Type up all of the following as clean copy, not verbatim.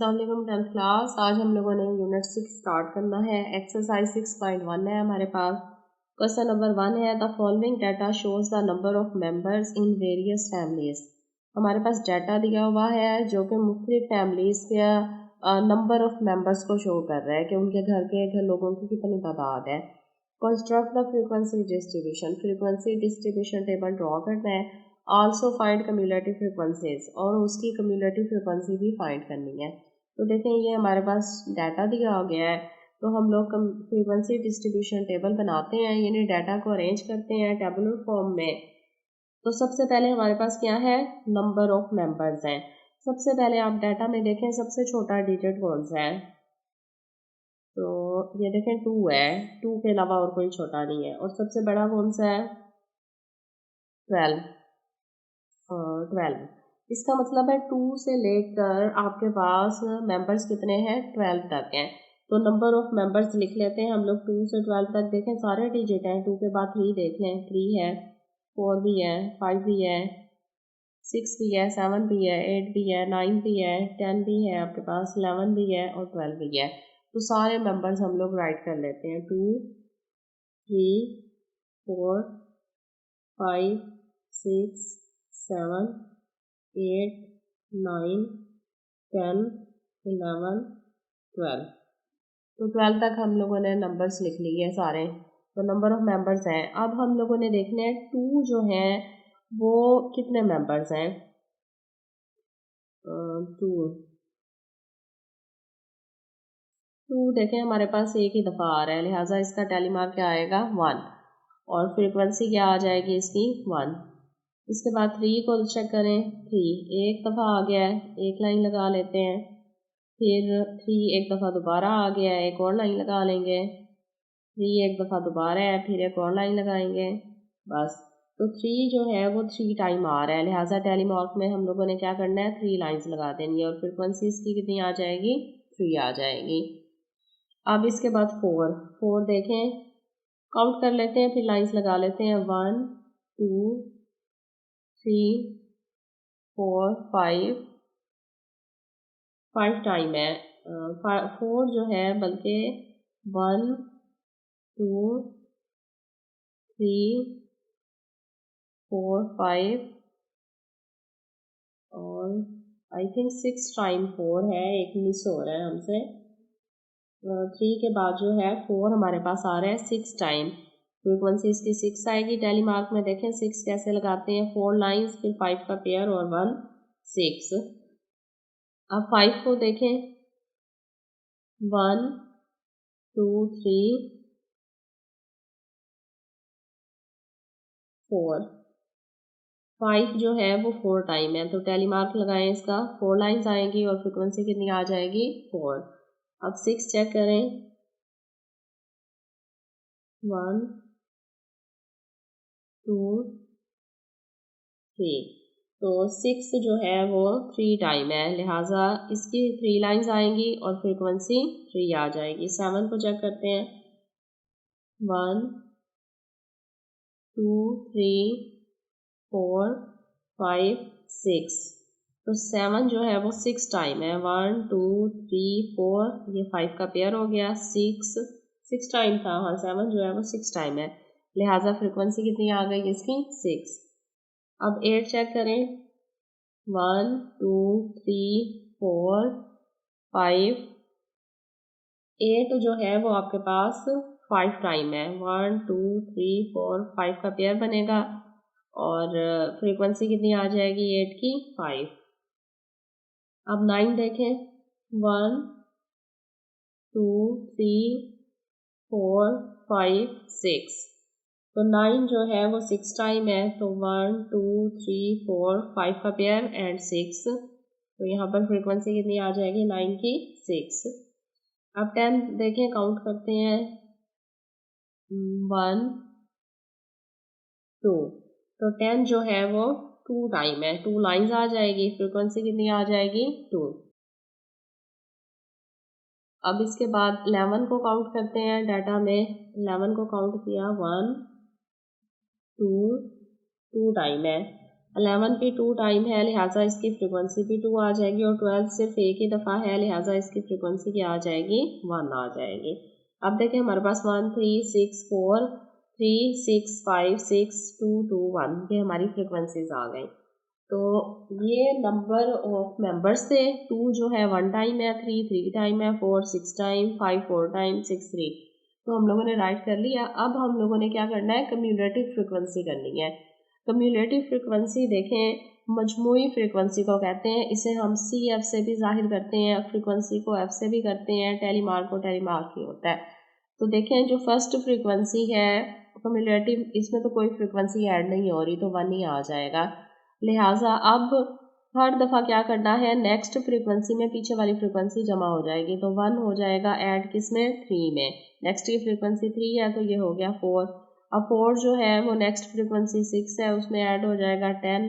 अस्सलाम वालेकुम 10th class. आज हम लोगों ने यूनिट 6 स्टार्ट करना है। एक्सरसाइज 6.1 है हमारे पास। क्वेश्चन नंबर 1 है, the following data shows the number of members in various families. हमारे पास डाटा दिया हुआ है जो कि मुख्तलिफ फैमिलीज के नंबर ऑफ मेंबर्स को शो कर रहा है कि उनके घर के लोगों की कितनी तादाद है। Construct the frequency distribution, frequency distribution table draw करना है। आल्सो फाइंड कम्युलेटिव फ्रिक्वेंसीज, और उसकी कम्युलेटिव फ्रिक्वेंसी भी फाइंड करनी है। तो देखें ये हमारे पास डाटा दिया गया है, तो हम लोग फ्रीक्वेंसी डिस्ट्रीब्यूशन टेबल बनाते हैं, यानी डाटा को अरेंज करते हैं टेबुलर फॉर्म में। तो सबसे पहले हमारे पास क्या है, नंबर ऑफ मेंबर्स हैं। सबसे पहले आप डाटा में देखें सबसे छोटा डिजिट कौन सा है, तो ये देखें 2 है, 2 के अलावा और कोई छोटा नहीं है। और सबसे बड़ा कौन सा है, 12। इसका मतलब है 2 से लेकर आपके पास मेंबर्स कितने हैं, 12 तक हैं। तो नंबर ऑफ मेंबर्स लिख लेते हैं हम लोग 2 से 12 तक। देखें सारे डिजिट हैं, 2 के बाद 3 देख लें, 3 है, 4 भी है, 5 भी है, 6 भी है, 7 भी है, 8 भी है, 9 भी है, 10 भी है आपके पास, 11 भी है और 12 भी है। तो सारे मेंबर्स हम लोग राइट कर लेते हैं, 2 3 4 5 6 7 8 9 10 11 12। तो 12 तक हम लोगों ने नंबर्स लिख लिए सारे। तो नंबर ऑफ मेंबर्स हैं। अब हम लोगों ने देखना है 2 जो है वो कितने मेंबर्स हैं। 2 देखें हमारे पास एक ही दफ़ा आ रहा है, लिहाजा इसका टेली मार्क क्या आएगा, 1। और फ्रीक्वेंसी क्या आ जाएगी इसकी, 1। इसके बाद 3 को चेक करें, 3 एक दफ़ा आ गया है, एक लाइन लगा लेते हैं। फिर 3 एक दफ़ा दोबारा आ गया है, एक और लाइन लगा लेंगे। 3 एक दफ़ा दोबारा है, फिर एक और लाइन लगाएंगे, बस। तो 3 जो है वो 3 टाइम आ रहा है, लिहाजा टेली मार्क में हम लोगों ने क्या करना है, 3 लाइन्स लगा देनी है। और फ्रिक्वेंसी इसकी कितनी आ जाएगी, 3 आ जाएगी। अब इसके बाद 4 देखें, काउंट कर लेते हैं, फिर लाइन्स लगा लेते हैं। 1 2 3 4 5 टाइम है। 4 जो है बल्कि 1 2 3 4 5 और आई थिंक 6 टाइम 4 है, एक मिस हो रहा है हमसे। 3 के बाद जो है 4 हमारे पास आ रहा है 6 टाइम। फ्रीक्वेंसी इसकी 6 आएगी। टेली मार्क में देखें 6 कैसे लगाते हैं, 4 लाइन्स, फिर 5 का पेयर और 1 6। अब 5 को देखें, 1 2 3 4। 5 जो है वो 4 टाइम है, तो टेली मार्क लगाएं इसका, 4 लाइन्स आएंगी और फ्रिक्वेंसी कितनी आ जाएगी, 4। अब 6 चेक करें, 1 2 3। तो 6 जो है वो 3 टाइम है, लिहाजा इसकी 3 लाइन्स आएंगी और फ्रिक्वेंसी 3 आ जाएगी। 7 को चेक करते हैं, 1 2 3 4 5 6। तो 7 जो है वो 6 टाइम है, 1 2 3 4, ये 5 का पेयर हो गया, 6 टाइम था, हाँ 7 जो है वो 6 टाइम है, लिहाजा फ्रिक्वेंसी कितनी आ गई इसकी, 6। अब 8 चेक करें, 1 2 3 4 5। 8 जो है वो आपके पास 5 टाइम है, 1 2 3 4 5 का पेयर बनेगा और फ्रीक्वेंसी कितनी आ जाएगी 8 की, 5। अब 9 देखें, 1 2 3 4 5 6। तो 9 जो है वो 6 टाइम है, तो 1 2 3 4 5 का पेयर एंड 6। तो यहाँ पर फ्रीक्वेंसी कितनी आ जाएगी 9 की, 6। अब 10 देखें, काउंट करते हैं, 1 2। तो 10 जो है वो 2 टाइम है, 2 लाइन्स आ जाएगी, फ्रीक्वेंसी कितनी आ जाएगी, 2। अब इसके बाद 11 को काउंट करते हैं डाटा में। 11 को काउंट किया, 1 2 2 टाइम है, 11 भी 2 टाइम है, लिहाजा इसकी फ्रीक्वेंसी भी 2 आ जाएगी, और 12 सिर्फ एक ही दफ़ा है, लिहाजा इसकी फ्रीक्वेंसी क्या आ जाएगी, 1 आ जाएगी। अब देखें हमारे पास 1 3 6 4 3 6 5 6 2 2 1 ये हमारी फ्रीक्वेंसीज आ गई। तो ये नंबर ऑफ मेंबर्स थे। 2 जो है 1 टाइम है, 3 3 टाइम है, 4 6 टाइम, 5 4 टाइम, 6 3। तो हम लोगों ने राइट कर लिया। अब हम लोगों ने क्या करना है, कम्यूलेटिव फ्रीक्वेंसी करनी है। कम्यूलेटिव फ्रीक्वेंसी देखें मजमूई फ्रीक्वेंसी को कहते हैं, इसे हम सी एफ से भी जाहिर करते हैं, फ्रीक्वेंसी को एफ से भी करते हैं, टेलीमार्क को टेलीमार्क ही होता है। तो देखें जो फर्स्ट फ्रीक्वेंसी है कम्यूलेटिव, इसमें तो कोई फ्रीक्वेंसी ऐड नहीं हो रही, तो 1 ही आ जाएगा। लिहाजा अब हर दफ़ा क्या करना है, नेक्स्ट फ्रीक्वेंसी में पीछे वाली फ्रीक्वेंसी जमा हो जाएगी, तो 1 हो जाएगा ऐड किसमें, 3 में। नेक्स्ट की फ्रीक्वेंसी 3 है, तो ये हो गया 4। अब 4 जो है वो नेक्स्ट फ्रीक्वेंसी 6 है, उसमें ऐड हो जाएगा 10।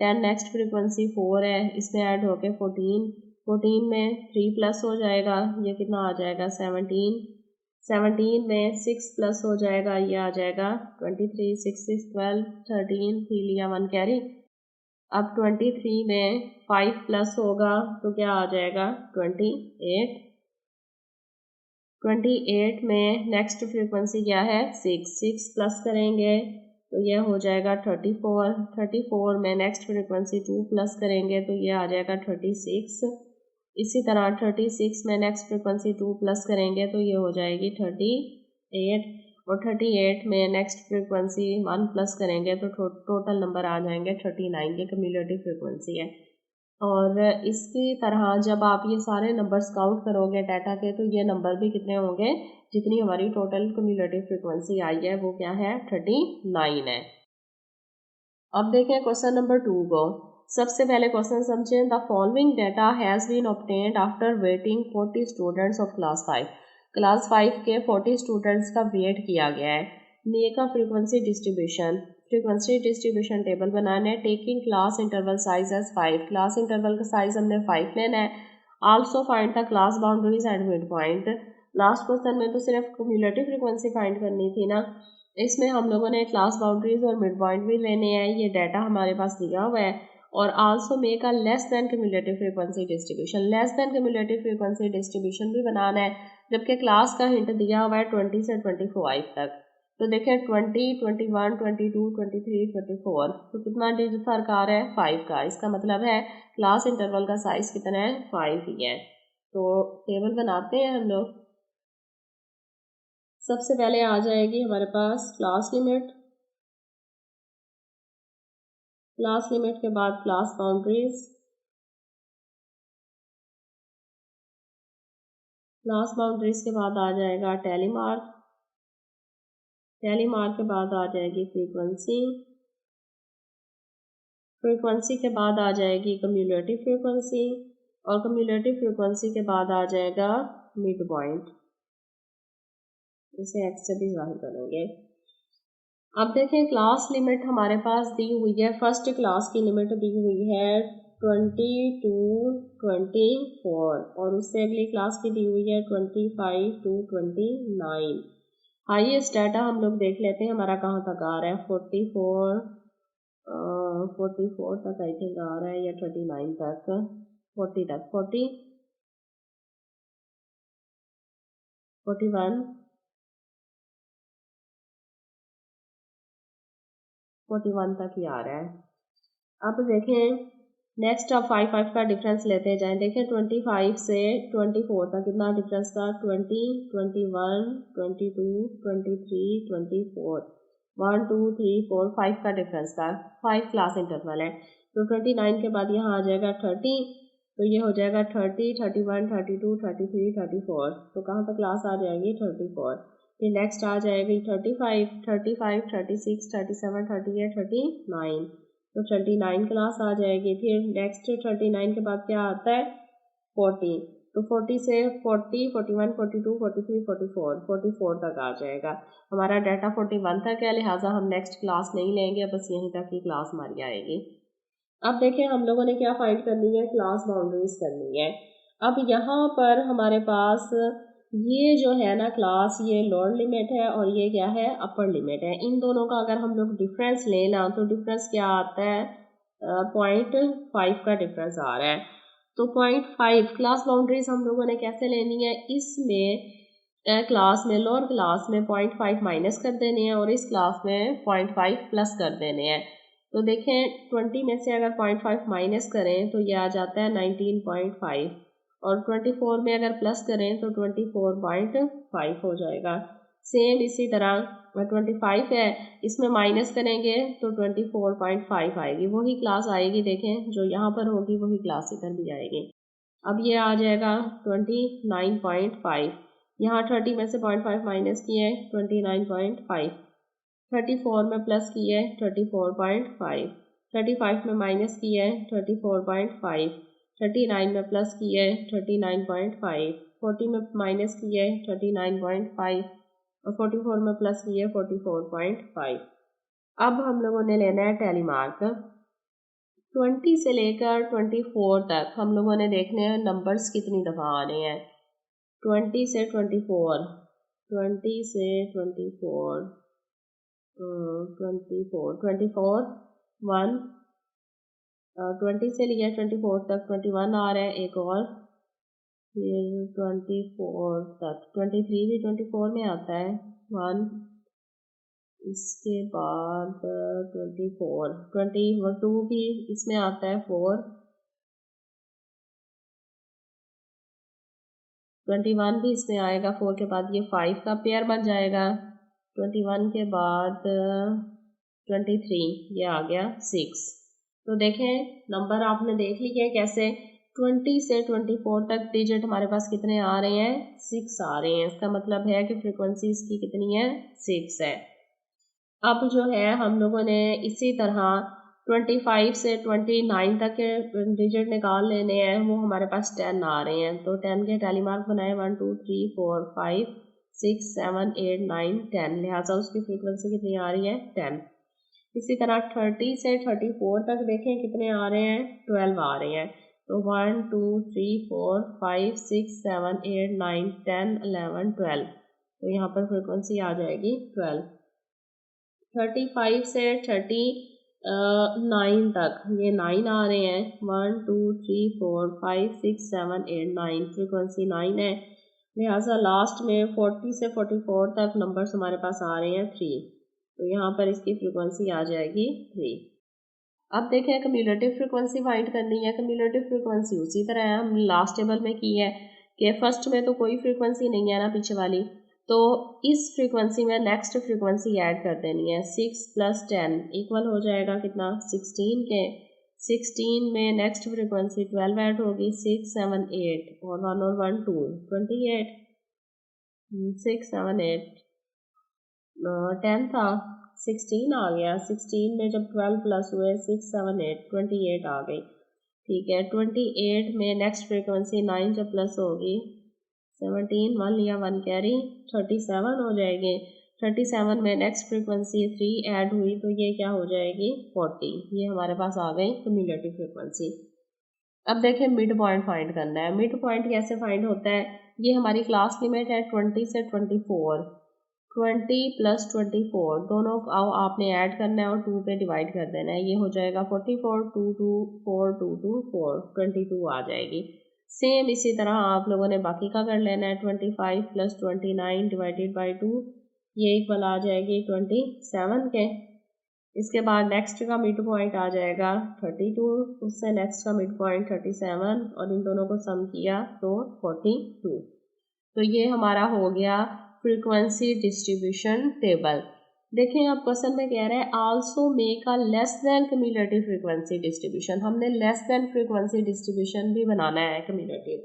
10 नेक्स्ट फ्रीक्वेंसी 4 है, इसमें ऐड होके 14। 14 में 3 प्लस हो जाएगा, ये कितना आ जाएगा 17। 17 में 6 प्लस हो जाएगा, ये आ जाएगा 23। 6 6 12 13 3 लिया 1 कैरी। अब 23 में 5 प्लस होगा तो क्या आ जाएगा 28। 28 में नेक्स्ट फ्रीक्वेंसी क्या है 6। 6 प्लस करेंगे तो यह हो जाएगा 34। 34 में नेक्स्ट फ्रीक्वेंसी 2 प्लस करेंगे तो यह आ जाएगा 36। इसी तरह 36 में नेक्स्ट फ्रीक्वेंसी 2 प्लस करेंगे तो ये हो जाएगी 38। और 38 में नेक्स्ट फ्रीक्वेंसी 1 प्लस करेंगे तो टोटल नंबर आ जाएंगे 39। ये कम्यूलेटिव फ्रीक्वेंसी है। और इसकी तरह जब आप ये सारे नंबर्स काउंट करोगे डाटा के, तो ये नंबर भी कितने होंगे, जितनी हमारी टोटल कम्यूलेटिव फ्रीक्वेंसी आई है वो क्या है 39 है। अब देखें क्वेश्चन नंबर 2 को। सबसे पहले क्वेश्चन समझें। The following data has been obtained after weighing 40 students of class 5। Class 5 के 40 स्टूडेंट्स का वेट किया गया है। Make a frequency distribution table बनाना है। Taking class interval size as 5। Class interval का साइज हमने 5 लेना है। Also find the class boundaries and mid point. Last question में तो सिर्फ क्यूमुलेटिव फ्रीक्वेंसी फाइंड करनी थी ना, इसमें हम लोगों ने क्लास बाउंड्रीज और मिड पॉइंट भी लेने हैं। ये डाटा हमारे पास दिया हुआ है। और also make a less than cumulative frequency distribution. Less than cumulative frequency distribution भी बनाना है, जबकि क्लास का हिंट दिया हुआ है 20 से 25 तक। तो देखिए 20, 21, 22, 23, 24, तो कितना डिजिट फर्क आ रहा है 5 का। इसका मतलब है क्लास इंटरवल का साइज कितना है 5 ही है। तो टेबल बनाते हैं हम लोग। सबसे पहले आ जाएगी हमारे पास क्लास लिमिट। क्लास लिमिट के बाद क्लास बाउंड्रीज। क्लास बाउंड्रीज के बाद आ जाएगा टैली मार्क। टैली मार्क के बाद आ जाएगी फ्रीक्वेंसी। फ्रीक्वेंसी के बाद आ जाएगी कम्यूलेटिव फ्रीक्वेंसी। और कम्यूलेटिव फ्रीक्वेंसी के बाद आ जाएगा मिड पॉइंट। इसे एक्स से भी जाहिर करेंगे। अब देखें क्लास लिमिट हमारे पास दी हुई है। फर्स्ट क्लास की लिमिट दी हुई है 20 to 24 और उससे अगली क्लास की दी हुई है 25 to 29। हाईएस्ट डाटा हम लोग देख लेते हैं हमारा कहाँ तक आ रहा है। 44 तक आई थिंक आ रहा है या 39 तक, 40 तक, 40, 41, 41 तक ही आ रहा है। अब देखें नेक्स्ट अब 5 का डिफरेंस लेते जाएं। देखें 25 से 24 तक कितना डिफरेंस था 20, 21, 22, 23, 24, 1 2 3 4 5 का डिफरेंस था। 5 क्लास इंटरवल है। तो 29 के बाद यहाँ आ जाएगा 30, तो ये हो जाएगा 30, 31, 32, 33, 34। तो कहाँ तक क्लास आ जाएगी 34। फिर नेक्स्ट आ जाएगी 35, 35, 36, 37, 38, 39। तो 39 क्लास आ जाएगी। फिर नेक्स्ट 39 के बाद क्या आता है 40। तो 40 से 40, 41, 42, 43, 44, 44 तक आ जाएगा। हमारा डाटा 41 तक है, लिहाजा हम नेक्स्ट क्लास नहीं लेंगे, बस यहीं तक की क्लास हमारी आएगी। अब देखें हम लोगों ने क्या फाइंड करनी है, क्लास बाउंड्रीज करनी है। अब यहाँ पर हमारे पास ये जो है ना क्लास, ये लोअर लिमिट है और ये क्या है अपर लिमिट है। इन दोनों का अगर हम लोग डिफरेंस लें ना, तो डिफरेंस क्या आता है 0.5 का डिफरेंस आ रहा है। तो 0.5 क्लास बाउंड्रीज हम लोगों ने कैसे लेनी है, इसमें क्लास में लोअर क्लास में 0.5 माइनस कर देने हैं और इस क्लास में 0.5 प्लस कर देने हैं। तो देखें 20 में से अगर 0.5 माइनस करें तो ये आ जाता है 19.5 और 24 में अगर प्लस करें तो 24.5 हो जाएगा। सेम इसी तरह 25 है, इसमें माइनस करेंगे तो 24.5 आएगी, वही क्लास आएगी। देखें जो यहाँ पर होगी वही क्लास इधर भी आएगी। अब ये आ जाएगा 29.5, यहाँ 30 में से 0.5 माइनस किए 29.5, 34 में प्लस किए 34.5, 35 में माइनस किए 34.5, 39 में प्लस किए 39.5, 40 में माइनस किए 39.5 और 44 में प्लस किए 44.5। अब हम लोगों ने लेना है टैली मार्क। 20 से लेकर 24 तक हम लोगों ने देखने हैं नंबर्स कितनी दफ़ा आने हैं। 20 से 24, 20 से 24, 24 1, 20 से लिया 24 तक 21 आ रहा है एक और, फिर 24 तक 23 भी 24 में आता है 1, इसके बाद 22 भी इसमें आता है 4, 21 भी इसमें आएगा 4 के बाद, ये 5 का पेयर बन जाएगा। 21 के बाद 23 ये आ गया 6। तो देखें नंबर आपने देख लिए कैसे 20 से 24 तक डिजिट हमारे पास कितने आ रहे हैं, 6 आ रहे हैं। इसका मतलब है कि फ्रीक्वेंसी इसकी कितनी है, 6 है। अब जो है हम लोगों ने इसी तरह 25 से 29 तक के डिजिट निकाल लेने हैं, वो हमारे पास 10 आ रहे हैं। तो 10 के टैली मार्क बनाए 1 2 3 4 5 6 7 8 9 10, लिहाजा उसकी फ्रीक्वेंसी कितनी आ रही है, 10। इसी तरह 30 से 34 तक देखें कितने आ रहे हैं, 12 आ रहे हैं। तो 1 2 3 4 5 6 7 8 9 10 11 12, तो यहाँ पर फ्रीक्वेंसी आ जाएगी 12। 35 से 39 तक ये 9 आ रहे हैं, 1 2 3 4 5 6 7 8 9, फ्रीक्वेंसी 9 है। लिहाजा लास्ट में 40 से 44 तक नंबर्स हमारे पास आ रहे हैं 3, तो यहाँ पर इसकी फ्रीक्वेंसी आ जाएगी 3। अब देखें कम्युलेटिव फ्रीक्वेंसी फाइंड करनी है। कम्युलेटिव फ्रीक्वेंसी उसी तरह है हम लास्ट टेबल में की है कि फर्स्ट में तो कोई फ्रीक्वेंसी नहीं है ना पीछे वाली, तो इस फ्रीक्वेंसी में नेक्स्ट फ्रीक्वेंसी ऐड कर देनी है। 6 + 10 इक्वल हो जाएगा कितना, 16 के। 16 में नेक्स्ट फ्रीक्वेंसी 12 ऐड होगी, 6 7 8 और 1 और 1 2 28, 6 7 8 10 था, 16 आ गया। 16 में जब 12 प्लस हुए 6 7 8 28 आ गई, ठीक है। 28 में नेक्स्ट फ्रीक्वेंसी 9 जब प्लस होगी 17, 1 लिया 1 कैरी 37 हो जाएगी। 37 में नेक्स्ट फ्रीक्वेंसी 3 ऐड हुई तो ये क्या हो जाएगी, 40। ये हमारे पास आ गई क्यूमुलेटिव फ्रीक्वेंसी। अब देखें मिड पॉइंट फाइंड करना है। मिड पॉइंट कैसे फाइंड होता है, ये हमारी क्लास लिमिट है 20 से 24, 20 + 24 दोनों आपने ऐड करना है और 2 पे डिवाइड कर देना है, ये हो जाएगा 44, 2 2 4 2 2 4 22 आ जाएगी। सेम इसी तरह आप लोगों ने बाकी का कर लेना है। 25 + 29 डिवाइडेड बाई 2, ये इक्वल आ जाएगी 27 के। इसके बाद नेक्स्ट का मिड पॉइंट आ जाएगा 32, उससे नेक्स्ट का मिड पॉइंट 37 और इन दोनों को सम किया तो 42। तो ये हमारा हो गया फ्रीक्वेंसी डिस्ट्रीब्यूशन टेबल। देखें अब क्वेश्चन में कह रहा है also make a less than cumulative frequency distribution. हमने लेस देन फ्रीक्वेंसी डिस्ट्रीब्यूशन भी बनाना है क्यूमुलेटिव।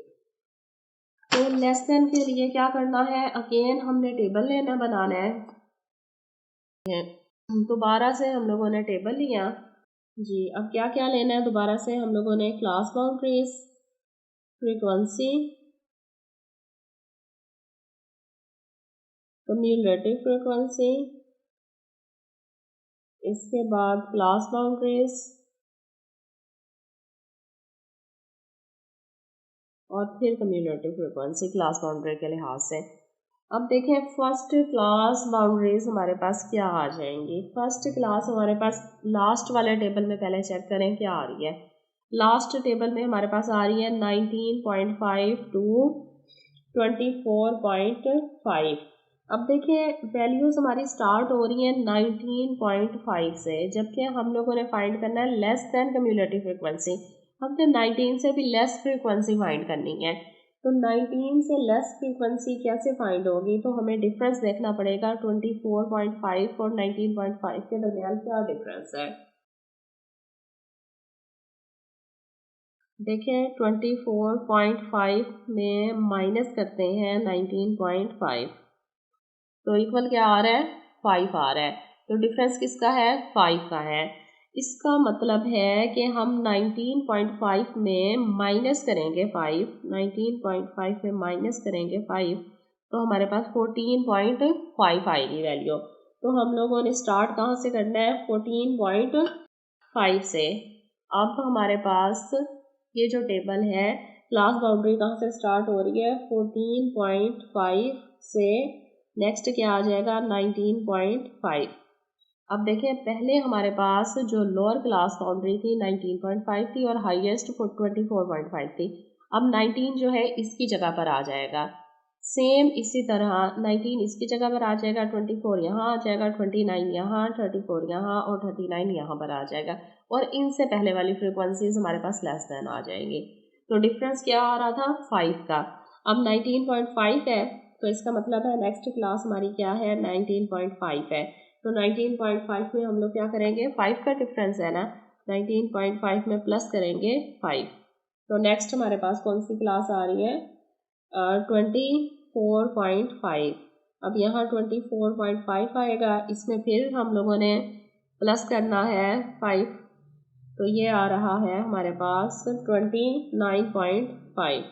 तो लेस देन के लिए क्या करना है, अगेन हमने टेबल लेना बनाना है। दोबारा से हम लोगों ने टेबल लिया जी। अब क्या क्या लेना है दोबारा से, हम लोगों ने class boundaries, frequency, cumulative frequency, इसके बाद क्लास बाउंड्रीज और फिर क्यूमुलेटिव फ्रीक्वेंसी क्लास बाउंड्री के लिहाज से। अब देखें फर्स्ट क्लास बाउंड्रीज हमारे पास क्या आ जाएंगी। फर्स्ट क्लास हमारे पास लास्ट वाले टेबल में पहले चेक करें क्या आ रही है। लास्ट टेबल में हमारे पास आ रही है 19.5 टू 24.5। अब देखें वैल्यूज हमारी स्टार्ट हो रही है 19.5 से, जबकि हम लोगों ने फाइंड करना है लेस देन कम्युलेटिव फ्रीक्वेंसी। हमने 19 से भी लेस फ्रीक्वेंसी फाइंड करनी है। तो 19 से लेस फ्रीक्वेंसी कैसे फाइंड होगी, तो हमें डिफरेंस देखना पड़ेगा 24.5 और 19.5 के दरमियान क्या डिफरेंस है। देखें 24.5 में माइनस करते हैं 19.5 तो इक्वल क्या आ रहा है 5 आ रहा है। तो डिफरेंस किसका है 5 का है। इसका मतलब है कि हम 19.5 में माइनस करेंगे 5, 19.5 में माइनस करेंगे 5 तो हमारे पास 14.5 आएगी वैल्यू। तो हम लोगों ने स्टार्ट कहाँ से करना है 14.5 से। अब हमारे पास ये जो टेबल है क्लास बाउंड्री कहाँ से स्टार्ट हो रही है 14.5 से, नेक्स्ट क्या आ जाएगा 19.5। अब देखें पहले हमारे पास जो लोअर क्लास बाउंड्री थी 19.5 थी और हाईएस्ट 24.5 थी। अब 19 जो है इसकी जगह पर आ जाएगा। सेम इसी तरह 19 इसकी जगह पर आ जाएगा, 24 यहाँ आ जाएगा, 29 यहाँ, 34 यहाँ और 39 यहाँ पर आ जाएगा। और इनसे पहले वाली फ्रिक्वेंसीज हमारे पास लेस देन आ जाएंगी। तो डिफरेंस क्या आ रहा था 5 का। अब 19.5 है तो इसका मतलब है नेक्स्ट क्लास हमारी क्या है 19.5 है। तो 19.5 में हम लोग क्या करेंगे 5 का डिफरेंस है ना, 19.5 में प्लस करेंगे 5। तो नेक्स्ट हमारे पास कौन सी क्लास आ रही है 24.5। अब यहाँ 24.5 आएगा, इसमें फिर हम लोगों ने प्लस करना है 5 तो ये आ रहा है हमारे पास 29.5।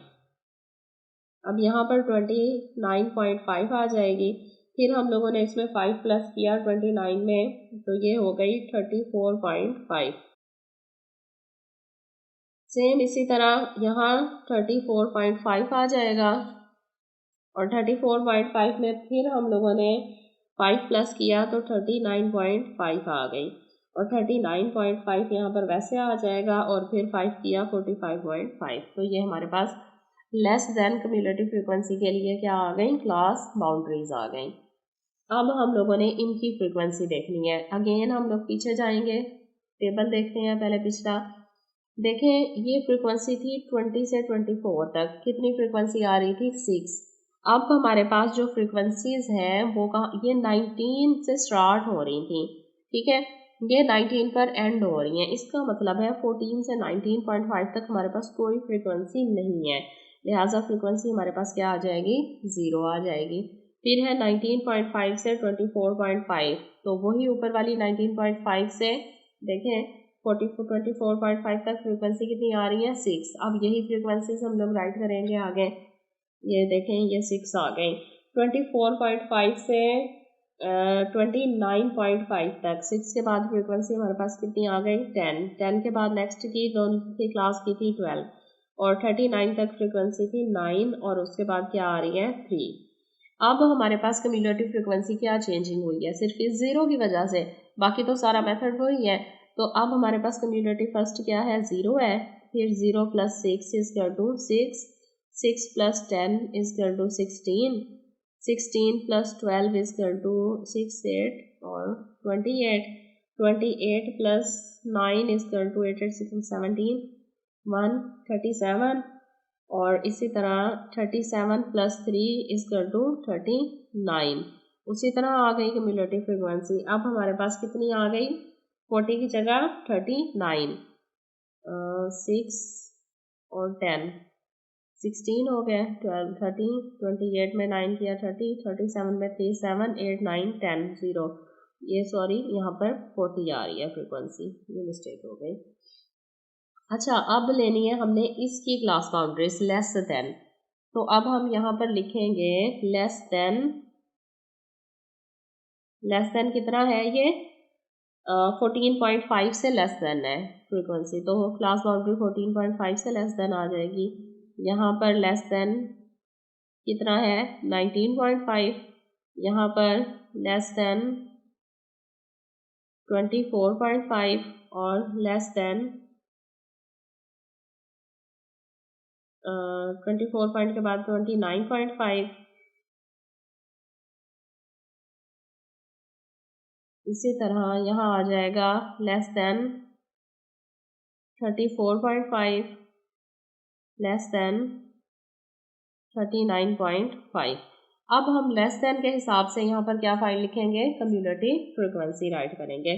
अब यहाँ पर 29.5 आ जाएगी, फिर हम लोगों ने इसमें 5 प्लस किया 29 में तो ये हो गई 34.5। सेम इसी तरह यहाँ 34.5 आ जाएगा और 34.5 में फिर हम लोगों ने 5 प्लस किया तो 39.5 आ गई और 39.5 यहाँ पर वैसे आ जाएगा और फिर 5 किया 45.5। तो ये हमारे पास लेस देन कम्युलेटिव फ्रीक्वेंसी के लिए क्या आ गई क्लास बाउंड्रीज आ गई। अब हम लोगों ने इनकी फ्रीक्वेंसी देखनी है। अगेन हम लोग पीछे जाएंगे, टेबल देखते हैं पहले पिछला। देखें ये फ्रीक्वेंसी थी 20 से 24 तक, कितनी फ्रीक्वेंसी आ रही थी 6। अब हमारे पास जो फ्रीक्वेंसीज हैं वो कहाँ, ये 19 से स्टार्ट हो रही थी, ठीक है, ये 19 पर एंड हो रही हैं। इसका मतलब है 14 से 19.5 तक हमारे पास कोई फ्रीक्वेंसी नहीं है, लिहाजा फ्रीक्वेंसी हमारे पास क्या आ जाएगी 0 आ जाएगी। फिर है 19.5 से 24.5 तो वही ऊपर वाली 19.5 से देखें 24.5 तक फ्रीक्वेंसी कितनी आ रही है 6। अब यही फ्रीक्वेंसी हम लोग राइट करेंगे आगे, ये देखें ये 6 आ गई। 24.5 से 29.5 तक 6 के बाद फ्रीक्वेंसी हमारे पास कितनी आ गई 10 के बाद नेक्स्ट की क्लास की थी 12 और 39 तक फ्रीक्वेंसी थी 9 और उसके बाद क्या आ रही है 3। अब हमारे पास कम्युलेटिव फ्रीक्वेंसी क्या चेंजिंग हुई है सिर्फ इस 0 की वजह से, बाकी तो सारा मेथड वही है। तो अब हमारे पास कम्युलेटिव फर्स्ट क्या है 0 है, फिर 0 plus 6 is equal to 6, 6 plus 10 is equal to 16, 16 plus 12 is equal to 6 8 और 28, 28 प्लस 9 इज इक्वल टू 8 8 6 17 137 और इसी तरह 37 प्लस 3 इज इक्वल टू 39। उसी तरह आ गई कम्युलेटिव फ्रीक्वेंसी। अब हमारे पास कितनी आ गई 40 की जगह 39, 6 और 10 16 हो गए, 12 13, 28 में 9 किया 30, 37 में 3 7 8 9 10 0, ये सॉरी यहाँ पर 40 आ रही है फ्रीक्वेंसी, ये मिस्टेक हो गई। अच्छा अब लेनी है हमने इसकी क्लास बाउंड्रीज लेस देन, तो अब हम यहाँ पर लिखेंगे लेस देन कितना है ये 14.5 से लेस देन है फ्रीक्वेंसी, तो क्लास बाउंड्री 14.5 से लेस देन आ जाएगी। यहाँ पर लेस देन कितना है 19.5, यहाँ पर लेस देन 24.5 और लेस देन 24 पॉइंट के बाद 29.5, इसी तरह यहाँ आ जाएगा लेस देन 34.5, लेस देन 39.5। अब हम लेस देन के हिसाब से यहाँ पर क्या फाइल लिखेंगे, कम्युलेटिव फ्रीक्वेंसी राइट करेंगे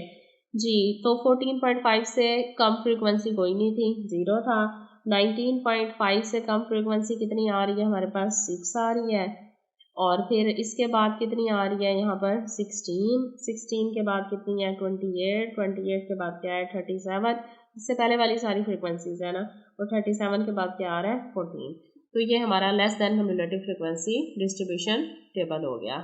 जी। तो 14.5 से कम फ्रीक्वेंसी कोई नहीं थी, 0 था। 19.5 से कम फ्रीक्वेंसी कितनी आ रही है हमारे पास, 6 आ रही है। और फिर इसके बाद कितनी आ रही है यहाँ पर 16, 16 के बाद कितनी है 28, 28 के बाद क्या है 37, इससे पहले वाली सारी फ्रीक्वेंसीज है ना, और 37 के बाद क्या आ रहा है 14। तो ये हमारा less than cumulative frequency distribution table हो गया।